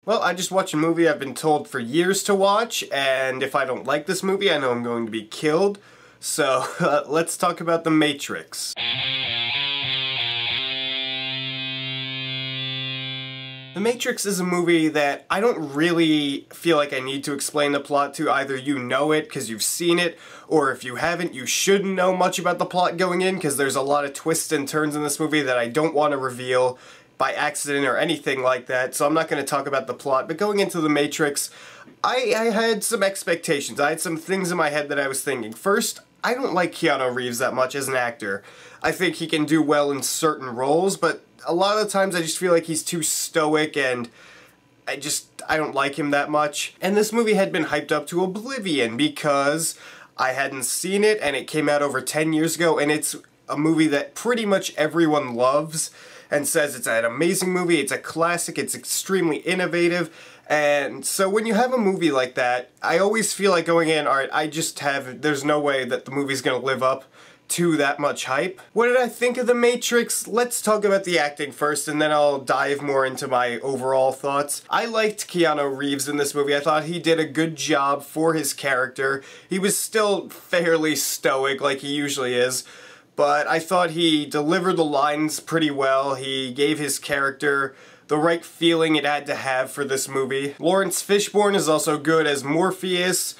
Well, I just watched a movie I've been told for years to watch, and if I don't like this movie, I know I'm going to be killed. So, let's talk about The Matrix. The Matrix is a movie that I don't really feel like I need to explain the plot to. Either you know it because you've seen it, or if you haven't, you shouldn't know much about the plot going in because there's a lot of twists and turns in this movie that I don't want to reveal by accident or anything like that, so I'm not going to talk about the plot. But going into The Matrix, I had some expectations. I had some things in my head that I was thinking. First, I don't like Keanu Reeves that much as an actor. I think he can do well in certain roles, but a lot of the times I just feel like he's too stoic and I don't like him that much. And this movie had been hyped up to oblivion because I hadn't seen it and it came out over 10 years ago, and it's a movie that pretty much everyone loves and says it's an amazing movie, it's a classic, it's extremely innovative. And so when you have a movie like that, I always feel like going in, alright, there's no way that the movie's gonna live up to that much hype. What did I think of The Matrix? Let's talk about the acting first, and then I'll dive more into my overall thoughts. I liked Keanu Reeves in this movie. I thought he did a good job for his character. He was still fairly stoic, like he usually is, but I thought he delivered the lines pretty well. He gave his character the right feeling it had to have for this movie. Lawrence Fishburne is also good as Morpheus.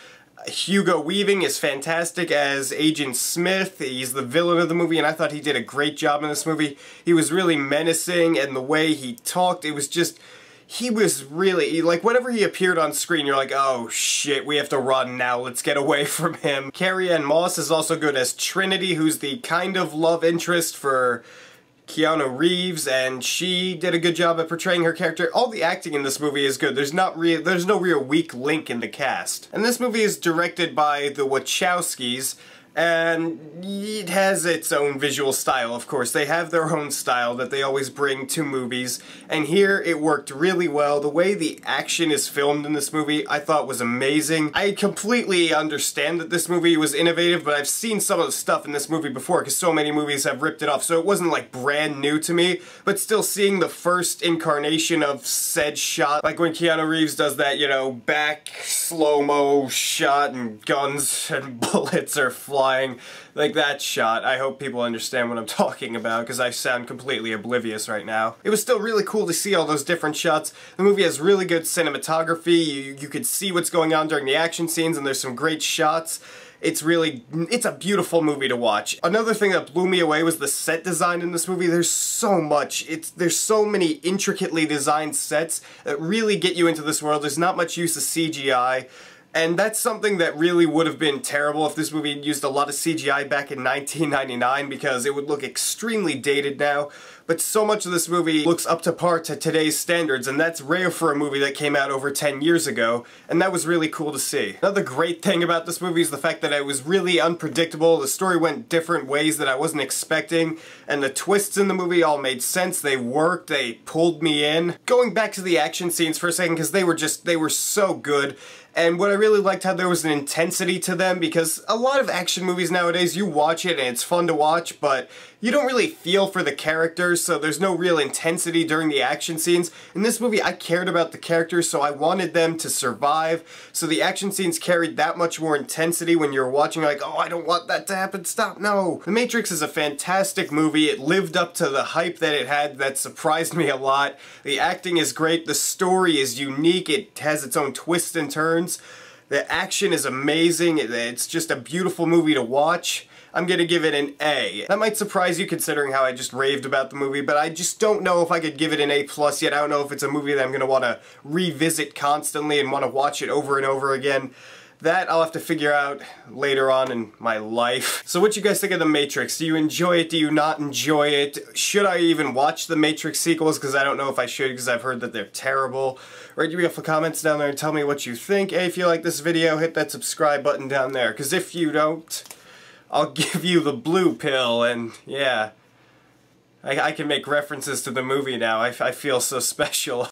Hugo Weaving is fantastic as Agent Smith. He's the villain of the movie, and I thought he did a great job in this movie. He was really menacing, and the way he talked, it was just... he was really, like, whenever he appeared on screen, you're like, oh shit, we have to run now, let's get away from him. Carrie-Anne Moss is also good as Trinity, who's the kind of love interest for Keanu Reeves, and she did a good job at portraying her character. All the acting in this movie is good. There's no real weak link in the cast. And this movie is directed by the Wachowskis, and it has its own visual style, of course. They have their own style that they always bring to movies, and here it worked really well. The way the action is filmed in this movie, I thought was amazing. I completely understand that this movie was innovative, but I've seen some of the stuff in this movie before, because so many movies have ripped it off, so it wasn't like brand new to me, but still seeing the first incarnation of said shot, like when Keanu Reeves does that, you know, back slow-mo shot and guns and bullets are flying. Like that shot. I hope people understand what I'm talking about because I sound completely oblivious right now. It was still really cool to see all those different shots. The movie has really good cinematography. You could see what's going on during the action scenes, and there's some great shots. It's a beautiful movie to watch. Another thing that blew me away was the set design in this movie. There's so much. There's so many intricately designed sets that really get you into this world. There's not much use of CGI. And that's something that really would have been terrible if this movie had used a lot of CGI back in 1999 because it would look extremely dated now. But so much of this movie looks up to par to today's standards, and that's rare for a movie that came out over 10 years ago, and that was really cool to see. Another great thing about this movie is the fact that it was really unpredictable. The story went different ways that I wasn't expecting, and the twists in the movie all made sense. They worked, they pulled me in. Going back to the action scenes for a second, because they were so good. And what I really liked, how there was an intensity to them, because a lot of action movies nowadays, you watch it and it's fun to watch, but you don't really feel for the characters, so there's no real intensity during the action scenes. In this movie, I cared about the characters, so I wanted them to survive, so the action scenes carried that much more intensity when you're watching, like, oh, I don't want that to happen, stop, no. The Matrix is a fantastic movie. It lived up to the hype that it had. That surprised me a lot. The acting is great, the story is unique, it has its own twists and turns. The action is amazing, it's just a beautiful movie to watch. I'm gonna give it an A. That might surprise you considering how I just raved about the movie, but I just don't know if I could give it an A+ yet. I don't know if it's a movie that I'm gonna want to revisit constantly and want to watch it over and over again. That I'll have to figure out later on in my life. So what you guys think of The Matrix? Do you enjoy it? Do you not enjoy it? Should I even watch the Matrix sequels? Because I don't know if I should, because I've heard that they're terrible. Write me off the comments down there and tell me what you think. Hey, if you like this video, hit that subscribe button down there, because if you don't, I'll give you the blue pill, and yeah. I can make references to the movie now. I feel so special.